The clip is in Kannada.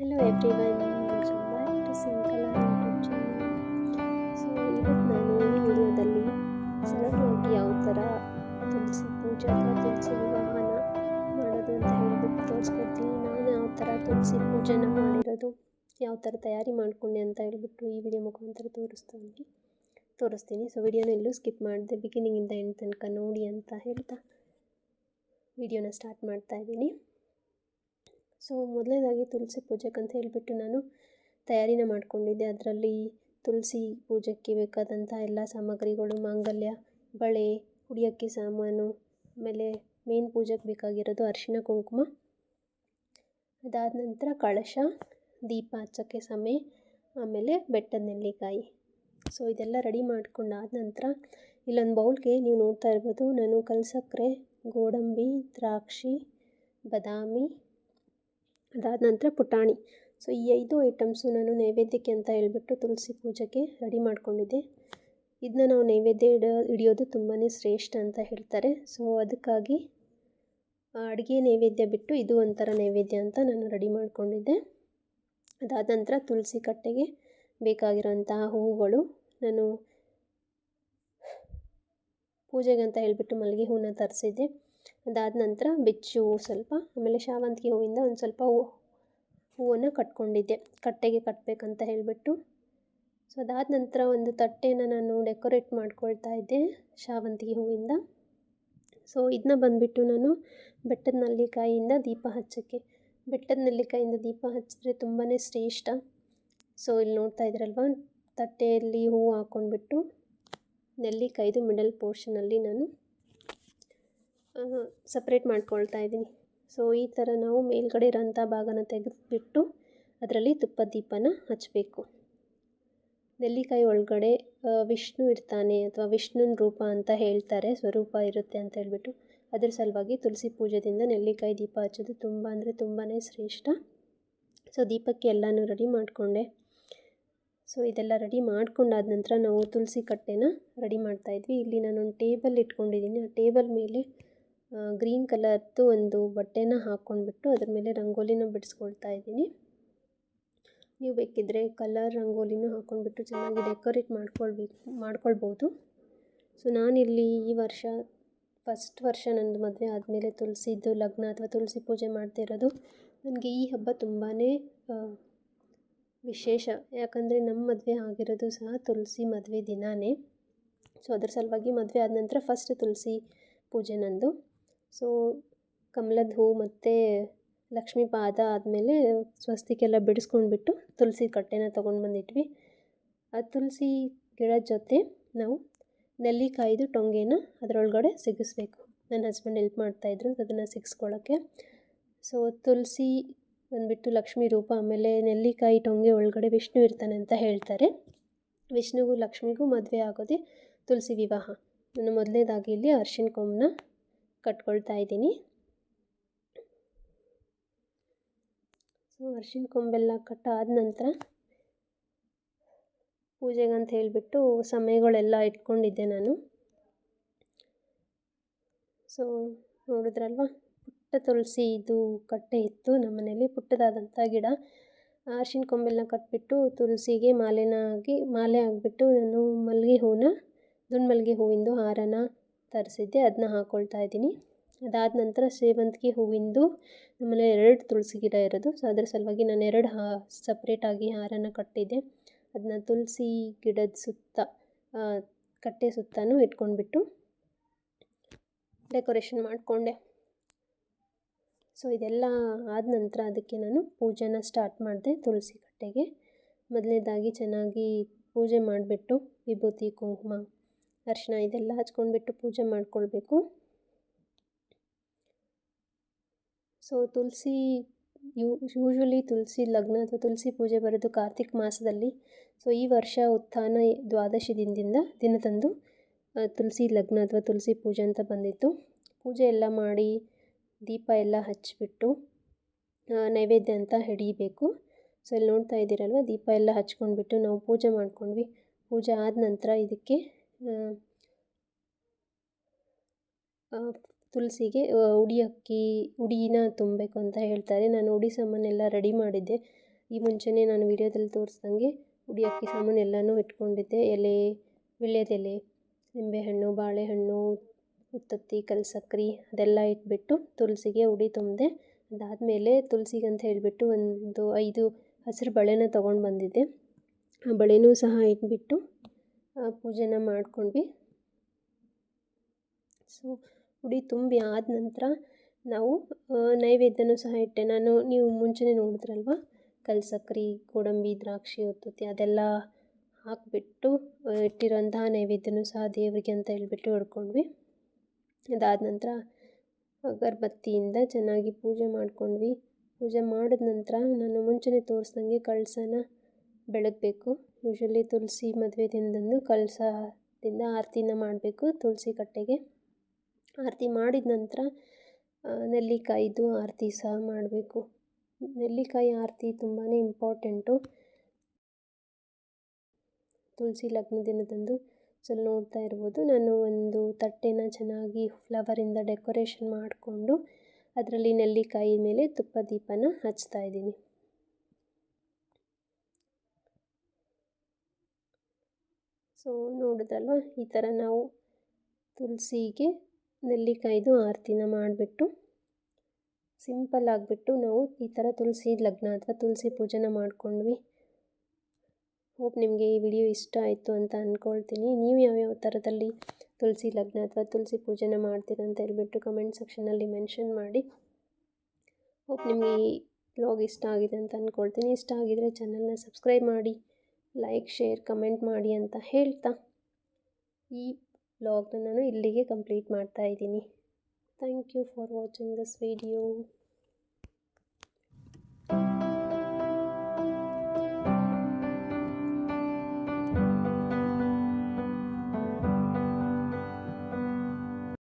Hello everyone, welcome back to Sankala YouTube channel. So ಇವತ್ತು ನಾನು ಈ ವಿಡಿಯೋದಲ್ಲಿ ಸರಳವಾಗಿ ಯಾವ ಥರ ತುಳಸಿ ಪೂಜೆ ಅಥವಾ ತುಳಸಿ ವಿವಾಹನ ಮಾಡೋದು ಅಂತ ಹೇಳಿಬಿಟ್ಟು ತೋರಿಸ್ಕೊಡ್ತೀನಿ. ನಾನು ಯಾವ ಥರ ತುಳಸಿ ಪೂಜೆನ ಮಾಡಿರೋದು, ಯಾವ ಥರ ತಯಾರಿ ಮಾಡಿಕೊಂಡೆ ಅಂತ ಹೇಳಿಬಿಟ್ಟು ಈ ವಿಡಿಯೋ ಮುಖಾಂತರ ತೋರಿಸ್ತೀನಿ. ಸೊ ವಿಡಿಯೋನ ಎಲ್ಲೂ ಸ್ಕಿಪ್ ಮಾಡಿದೆ, ಬಿಗಿನಿಂಗಿಂದ ಎಂಡ್ ತನಕ ನೋಡಿ ಅಂತ ಹೇಳ್ತಾ ವಿಡಿಯೋನ ಸ್ಟಾರ್ಟ್ ಮಾಡ್ತಾ ಇದ್ದೀನಿ. ಸೊ ಮೊದಲನೇದಾಗಿ ತುಳಸಿ ಪೂಜೆಗೆ ಅಂತ ಹೇಳಿಬಿಟ್ಟು ನಾನು ತಯಾರಿನ ಮಾಡ್ಕೊಂಡಿದ್ದೆ. ಅದರಲ್ಲಿ ತುಳಸಿ ಪೂಜೆಗೆ ಬೇಕಾದಂಥ ಎಲ್ಲ ಸಾಮಗ್ರಿಗಳು, ಮಾಂಗಲ್ಯ, ಬಳೆ, ಉಡಿಯೋಕ್ಕೆ ಸಾಮಾನು, ಆಮೇಲೆ ಮೇನ್ ಪೂಜೆಗೆ ಬೇಕಾಗಿರೋದು ಅರಿಶಿಣ ಕುಂಕುಮ, ಅದಾದ ನಂತರ ಕಳಶ, ದೀಪ ಹಚ್ಚೋಕ್ಕೆ ಸಮಯ, ಆಮೇಲೆ ಬೆಟ್ಟದ ನೆಲ್ಲಿಕಾಯಿ. ಸೊ ಇದೆಲ್ಲ ರೆಡಿ ಮಾಡ್ಕೊಂಡಾದ ನಂತರ ಇಲ್ಲೊಂದು ಬೌಲ್ಗೆ ನೀವು ನೋಡ್ತಾ ಇರ್ಬೋದು, ನಾನು ಕಲ್ಸಕ್ಕರೆ, ಗೋಡಂಬಿ, ದ್ರಾಕ್ಷಿ, ಬಾದಾಮಿ, ಅದಾದ ನಂತರ ಪುಟಾಣಿ. ಸೊ ಈ 5 ಐಟಮ್ಸು ನಾನು ನೈವೇದ್ಯಕ್ಕೆ ಅಂತ ಹೇಳ್ಬಿಟ್ಟು ತುಳಸಿ ಪೂಜೆಗೆ ರೆಡಿ ಮಾಡ್ಕೊಂಡಿದ್ದೆ. ಇದನ್ನ ನಾವು ನೈವೇದ್ಯ ಹಿಡಿಯೋದು ತುಂಬಾ ಶ್ರೇಷ್ಠ ಅಂತ ಹೇಳ್ತಾರೆ. ಸೊ ಅದಕ್ಕಾಗಿ ಅಡುಗೆ ನೈವೇದ್ಯ ಬಿಟ್ಟು ಇದು ಒಂಥರ ನೈವೇದ್ಯ ಅಂತ ನಾನು ರೆಡಿ ಮಾಡ್ಕೊಂಡಿದ್ದೆ. ಅದಾದ ನಂತರ ತುಳಸಿ ಕಟ್ಟೆಗೆ ಬೇಕಾಗಿರೋಂತಹ ಹೂವುಗಳು, ನಾನು ಪೂಜೆಗೆ ಅಂತ ಹೇಳಿಬಿಟ್ಟು ಮಲ್ಲಿಗೆ ಹೂವನ್ನ ತರಿಸಿದ್ದೆ. ಅದಾದ ನಂತರ ಬಿಚ್ಚು ಹೂವು ಸ್ವಲ್ಪ, ಆಮೇಲೆ ಶಾವಂತಿಗೆ ಹೂವಿಂದ ಒಂದು ಸ್ವಲ್ಪ ಹೂವನ್ನು ಕಟ್ಕೊಂಡಿದ್ದೆ ಕಟ್ಟೆಗೆ ಕಟ್ಟಬೇಕಂತ ಹೇಳಿಬಿಟ್ಟು. ಸೊ ಅದಾದ ನಂತರ ಒಂದು ತಟ್ಟೆನ ನಾನು ಡೆಕೋರೇಟ್ ಮಾಡ್ಕೊಳ್ತಾ ಇದ್ದೆ ಶಾವಂತಿಗೆ ಹೂವಿಂದ. ಸೊ ಇದನ್ನ ಬಂದುಬಿಟ್ಟು ನಾನು ಬೆಟ್ಟದ ನೆಲ್ಲಿಕಾಯಿಯಿಂದ ದೀಪ ಹಚ್ಚೋಕ್ಕೆ, ಬೆಟ್ಟದ ನೆಲ್ಲಿಕಾಯಿಂದ ದೀಪ ಹಚ್ಚಿದ್ರೆ ತುಂಬಾ ಶ್ರೇಷ್ಠ. ಸೊ ಇಲ್ಲಿ ನೋಡ್ತಾ ಇದ್ದೀರಲ್ವ, ತಟ್ಟೆಯಲ್ಲಿ ಹೂವು ಹಾಕ್ಕೊಂಡ್ಬಿಟ್ಟು ನೆಲ್ಲಿಕಾಯ್ದು ಮಿಡಲ್ ಪೋರ್ಷನಲ್ಲಿ ನಾನು ಸಪ್ರೇಟ್ ಮಾಡ್ಕೊಳ್ತಾ ಇದ್ದೀನಿ. ಸೊ ಈ ಥರ ನಾವು ಮೇಲ್ಗಡೆ ಇರೋಂಥ ಭಾಗನ ತೆಗೆದುಬಿಟ್ಟು ಅದರಲ್ಲಿ ತುಪ್ಪದ ದೀಪನ ಹಚ್ಚಬೇಕು. ನೆಲ್ಲಿಕಾಯಿ ಒಳಗಡೆ ವಿಷ್ಣು ಇರ್ತಾನೆ ಅಥವಾ ವಿಷ್ಣುನ ರೂಪ ಅಂತ ಹೇಳ್ತಾರೆ, ಸ್ವರೂಪ ಇರುತ್ತೆ ಅಂತ ಹೇಳ್ಬಿಟ್ಟು. ಅದ್ರ ಸಲುವಾಗಿ ತುಳಸಿ ಪೂಜೆದಿಂದ ನೆಲ್ಲಿಕಾಯಿ ದೀಪ ಹಚ್ಚೋದು ತುಂಬ ಅಂದರೆ ತುಂಬಾ ಶ್ರೇಷ್ಠ. ಸೊ ದೀಪಕ್ಕೆ ಎಲ್ಲನೂ ರೆಡಿ ಮಾಡಿಕೊಂಡೆ. ಸೊ ಇದೆಲ್ಲ ರೆಡಿ ಮಾಡ್ಕೊಂಡಾದ ನಂತರ ನಾವು ತುಳಸಿ ಕಟ್ಟೆನ ರೆಡಿ ಮಾಡ್ತಾಯಿದ್ವಿ. ಇಲ್ಲಿ ನಾನೊಂದು ಟೇಬಲ್ ಇಟ್ಕೊಂಡಿದ್ದೀನಿ. ಆ ಟೇಬಲ್ ಮೇಲೆ ಗ್ರೀನ್ ಕಲರ್ದು ಒಂದು ಬಟ್ಟೆನ ಹಾಕ್ಕೊಂಡ್ಬಿಟ್ಟು ಅದ್ರ ಮೇಲೆ ರಂಗೋಲಿನ ಬಿಡಿಸ್ಕೊಳ್ತಾ ಇದ್ದೀನಿ. ನೀವು ಬೇಕಿದ್ದರೆ ಕಲರ್ ರಂಗೋಲಿನೂ ಹಾಕ್ಕೊಂಡ್ಬಿಟ್ಟು ಚೆನ್ನಾಗಿ ಡೆಕೋರೇಟ್ ಮಾಡ್ಕೊಳ್ಬೋದು. ಸೊ ನಾನಿಲ್ಲಿ ಈ ವರ್ಷ ಫಸ್ಟ್ ವರ್ಷ ನನ್ನದು ಮದುವೆ ಆದಮೇಲೆ ತುಳಸಿದ್ದು ಲಗ್ನ ಅಥವಾ ತುಳಸಿ ಪೂಜೆ ಮಾಡ್ತಿರೋದು. ನನಗೆ ಈ ಹಬ್ಬ ತುಂಬಾ ವಿಶೇಷ, ಯಾಕಂದರೆ ನಮ್ಮ ಮದುವೆ ಆಗಿರೋದು ಸಹ ತುಳಸಿ ಮದುವೆ ದಿನಾನೇ. ಸೊ ಅದ್ರ ಸಲುವಾಗಿ ಮದುವೆ ಆದ ನಂತರ ಫಸ್ಟ್ ತುಳಸಿ ಪೂಜೆ ನಂದು. ಸೊ ಕಮಲದ ಹೂ ಮತ್ತು ಲಕ್ಷ್ಮೀ ಪಾದ ಆದಮೇಲೆ ಸ್ವಸ್ತಿಕೆಲ್ಲ ಬಿಡಿಸ್ಕೊಂಡ್ಬಿಟ್ಟು ತುಳಸಿ ಕಟ್ಟೆನ ತೊಗೊಂಡು ಬಂದಿಟ್ವಿ. ಆ ತುಳಸಿ ಗಿಡದ ಜೊತೆ ನಾವು ನೆಲ್ಲಿಕಾಯ್ದು ಟೊಂಗೆನ ಅದರೊಳಗಡೆ ಸಿಗಿಸ್ಬೇಕು. ನನ್ನ ಹಸ್ಬೆಂಡ್ ಹೆಲ್ಪ್ ಮಾಡ್ತಾಯಿದ್ರು ಅದನ್ನು ಸಿಗಿಸ್ಕೊಳ್ಳೋಕ್ಕೆ. ಸೊ ತುಳಸಿ ಬಂದುಬಿಟ್ಟು ಲಕ್ಷ್ಮೀ ರೂಪ, ಆಮೇಲೆ ನೆಲ್ಲಿಕಾಯಿ ಟೊಂಗೆ ಒಳಗಡೆ ವಿಷ್ಣು ಇರ್ತಾನೆ ಅಂತ ಹೇಳ್ತಾರೆ. ವಿಷ್ಣುಗೂ ಲಕ್ಷ್ಮಿಗೂ ಮದುವೆ ಆಗೋದೇ ತುಳಸಿ ವಿವಾಹ. ನಾನು ಮೊದಲನೇದಾಗಿ ಇಲ್ಲಿ ಅರಿಶಿಣ ಕೊಂಬನ್ನ ಕಟ್ಕೊಳ್ತಾ ಇದ್ದೀನಿ. ಸೊ ಅರಿಶಿಣ ಕೊಂಬೆಲ್ಲ ಕಟ್ಟಾದ ನಂತರ ಪೂಜೆಗಂತ ಹೇಳಿಬಿಟ್ಟು ಸಮಯಗಳೆಲ್ಲ ಇಟ್ಕೊಂಡಿದ್ದೆ ನಾನು. ಸೊ ನೋಡಿದ್ರಲ್ವ, ಪುಟ್ಟ ತುಳಸಿ ಇದು ಕಟ್ಟೆ ಇತ್ತು ನಮ್ಮ ಮನೇಲಿ, ಪುಟ್ಟದಾದಂಥ ಗಿಡ. ಅರಿಶಿಣ ಕೊಂಬೆಲ್ಲ ಕಟ್ಬಿಟ್ಟು ತುಳಸಿಗೆ ಮಾಲೆ ಆಗಿಬಿಟ್ಟು ನಾನು ಮಲ್ಲಿಗೆ ಹೂವನ್ನ, ದುಂಡು ಮಲ್ಲಿಗೆ ಹೂವಿಂದು ಹಾರನ ತರಿಸಿದ್ದೆ, ಅದನ್ನ ಹಾಕ್ಕೊಳ್ತಾ ಇದ್ದೀನಿ. ಅದಾದ ನಂತರ ಸೇವಂತಿಗೆ ಹೂವಿಂದು ನಮ್ಮನೆ 2 ತುಳಸಿ ಗಿಡ ಇರೋದು. ಸೊ ಅದ್ರ ಸಲುವಾಗಿ ನಾನು 2 ಸಪ್ರೇಟಾಗಿ ಹಾರನ ಕಟ್ಟಿದ್ದೆ. ಅದನ್ನ ತುಳಸಿ ಗಿಡದ ಸುತ್ತ ಕಟ್ಟೆ ಸುತ್ತನೂ ಇಟ್ಕೊಂಡ್ಬಿಟ್ಟು ಡೆಕೋರೇಷನ್ ಮಾಡಿಕೊಂಡೆ. ಸೊ ಇದೆಲ್ಲ ಆದ ನಂತರ ಅದಕ್ಕೆ ನಾನು ಪೂಜೆನ ಸ್ಟಾರ್ಟ್ ಮಾಡಿದೆ. ತುಳಸಿ ಕಟ್ಟೆಗೆ ಮೊದಲನೇದಾಗಿ ಚೆನ್ನಾಗಿ ಪೂಜೆ ಮಾಡಿಬಿಟ್ಟು ವಿಭೂತಿ, ಕುಂಕುಮ, ಅರಿಶಿಣ ಇದೆಲ್ಲ ಹಚ್ಕೊಂಡ್ಬಿಟ್ಟು ಪೂಜೆ ಮಾಡ್ಕೊಳ್ಬೇಕು. ಸೊ ತುಳಸಿ ಯೂಶ್ವಲಿ ತುಳಸಿ ಲಗ್ನ ಅಥವಾ ತುಳಸಿ ಪೂಜೆ ಬರೋದು ಕಾರ್ತಿಕ ಮಾಸದಲ್ಲಿ. ಸೊ ಈ ವರ್ಷ ಉತ್ಥಾನ ದ್ವಾದಶಿ ದಿನದಂದು ತುಳಸಿ ಲಗ್ನ ಅಥವಾ ತುಳಸಿ ಪೂಜೆ ಅಂತ ಬಂದಿತ್ತು. ಪೂಜೆ ಎಲ್ಲ ಮಾಡಿ ದೀಪ ಎಲ್ಲ ಹಚ್ಚಿಬಿಟ್ಟು ನೈವೇದ್ಯ ಅಂತ ಹಿಡಿಬೇಕು. ಸೊ ಇಲ್ಲಿ ನೋಡ್ತಾ ಇದ್ದೀರಲ್ವ, ದೀಪ ಎಲ್ಲ ಹಚ್ಕೊಂಡ್ಬಿಟ್ಟು ನಾವು ಪೂಜೆ ಮಾಡ್ಕೊಂಡ್ವಿ. ಪೂಜೆ ಆದ ನಂತರ ಇದಕ್ಕೆ ತುಳಸಿಗೆ ಉಡಿನ ತುಂಬಬೇಕು ಅಂತ ಹೇಳ್ತಾರೆ. ನಾನು ಉಡಿ ಸಾಮಾನೆಲ್ಲ ರೆಡಿ ಮಾಡಿದ್ದೆ. ಈ ಮುಂಚೆನೇ ನಾನು ವಿಡಿಯೋದಲ್ಲಿ ತೋರಿಸ್ದಂಗೆ ಉಡಿ ಅಕ್ಕಿ ಸಾಮಾನು ಎಲ್ಲನೂ ಇಟ್ಕೊಂಡಿದ್ದೆ. ಎಲೆ, ವೀಳ್ಯದೆಲೆ, ನಿಂಬೆಹಣ್ಣು, ಬಾಳೆಹಣ್ಣು, ಉತ್ತತ್ತಿ, ಕಲ್ಸಕ್ರೆ ಅದೆಲ್ಲ ಇಟ್ಬಿಟ್ಟು ತುಳಸಿಗೆ ಉಡಿ ತುಂಬಿದೆ. ಅದಾದಮೇಲೆ ತುಳಸಿಗೆ ಅಂತ ಹೇಳಿಬಿಟ್ಟು ಒಂದು 5 ಹಸಿರು ಬಳೆನ ತೊಗೊಂಡು ಬಂದಿದ್ದೆ. ಆ ಬಳೆನೂ ಸಹ ಇಟ್ಬಿಟ್ಟು ಪೂಜೆನ ಮಾಡ್ಕೊಂಡ್ವಿ. ಸೊ ಉಡಿ ತುಂಬಿ ಆದ ನಂತರ ನಾವು ನೈವೇದ್ಯನೂ ಸಹ ಇಟ್ಟೆ. ನೀವು ಮುಂಚೆನೇ ನೋಡಿದ್ರಲ್ವ, ಕಲ್ಸಕ್ರೆ, ಗೋಡಂಬಿ, ದ್ರಾಕ್ಷಿ, ಉತ್ತುತ್ತಿ ಅದೆಲ್ಲ ಹಾಕಿಬಿಟ್ಟು ಇಟ್ಟಿರೋಂತಹ ನೈವೇದ್ಯನೂ ಸಹ ದೇವರಿಗೆ ಅಂತ ಹೇಳ್ಬಿಟ್ಟು ಹಿಡ್ಕೊಂಡ್ವಿ. ಅದಾದ ನಂತರ ಅಗರಬತ್ತಿಯಿಂದ ಚೆನ್ನಾಗಿ ಪೂಜೆ ಮಾಡ್ಕೊಂಡ್ವಿ. ಪೂಜೆ ಮಾಡಿದ ನಂತರ ನಾನು ಮುಂಚೆನೇ ತೋರಿಸ್ದಂಗೆ ಕಳಸನ ಬೆಳಗಬೇಕು. ಯೂಶ್ವಲಿ ತುಳಸಿ ಮದುವೆ ದಿನದಂದು ಕಳಸದಿಂದ ಆರತಿನ ಮಾಡಬೇಕು ತುಳಸಿ ಕಟ್ಟೆಗೆ. ಆರತಿ ಮಾಡಿದ ನಂತರ ನೆಲ್ಲಿಕಾಯಿದು ಆರತಿ ಸಹ ಮಾಡಬೇಕು. ನೆಲ್ಲಿಕಾಯಿ ಆರತಿ ತುಂಬಾ ಇಂಪಾರ್ಟೆಂಟು. ತುಳಸಿ ಲಗ್ನ ದಿನದಂದು ನೋಡ್ತಾ ಇರ್ಬೋದು, ನಾನು ಒಂದು ತಟ್ಟೆನ ಚೆನ್ನಾಗಿ ಫ್ಲವರಿಂದ ಡೆಕೋರೇಷನ್ ಮಾಡಿಕೊಂಡು ಅದರಲ್ಲಿ ನೆಲ್ಲಿಕಾಯಿ ಮೇಲೆ ತುಪ್ಪ ದೀಪನ ಹಚ್ತಾ ಇದ್ದೀನಿ. ಸೊ ನೋಡಿದ್ರಲ್ವ, ಈ ಥರ ನಾವು ತುಳಸಿಗೆ ನೆಲ್ಲಿಕಾಯ್ದು ಆರತಿನ ಮಾಡಿಬಿಟ್ಟು ಸಿಂಪಲ್ ಆಗಿಬಿಟ್ಟು ನಾವು ಈ ಥರ ತುಳಸಿ ಲಗ್ನ ಅಥವಾ ತುಳಸಿ ಪೂಜೆನ ಮಾಡ್ಕೊಂಡ್ವಿ. ಹೋಪ್ ನಿಮಗೆ ಈ ವಿಡಿಯೋ ಇಷ್ಟ ಆಯಿತು ಅಂತ ಅಂದ್ಕೊಳ್ತೀನಿ. ನೀವು ಯಾವ್ಯಾವ ಥರದಲ್ಲಿ ತುಳಸಿ ಲಗ್ನ ಅಥವಾ ತುಳಸಿ ಪೂಜೆನ ಮಾಡ್ತೀರ ಅಂತ ಹೇಳ್ಬಿಟ್ಟು ಕಮೆಂಟ್ ಸೆಕ್ಷನಲ್ಲಿ ಮೆನ್ಷನ್ ಮಾಡಿ. ಹೋಪ್ ನಿಮಗೆ ಈ ವ್ಲಾಗ್ ಇಷ್ಟ ಆಗಿದೆ ಅಂತ ಅಂದ್ಕೊಳ್ತೀನಿ. ಇಷ್ಟ ಆಗಿದರೆ ಚಾನಲ್ನ ಸಬ್ಸ್ಕ್ರೈಬ್ ಮಾಡಿ, ಲೈಕ್, ಶೇರ್, ಕಮೆಂಟ್ ಮಾಡಿ ಅಂತ ಹೇಳ್ತಾ ಈ ವ್ಲಾಗ್ನ ನಾನು ಇಲ್ಲಿಗೆ ಕಂಪ್ಲೀಟ್ ಮಾಡ್ತಾ ಇದ್ದೀನಿ. Thank you for watching this video.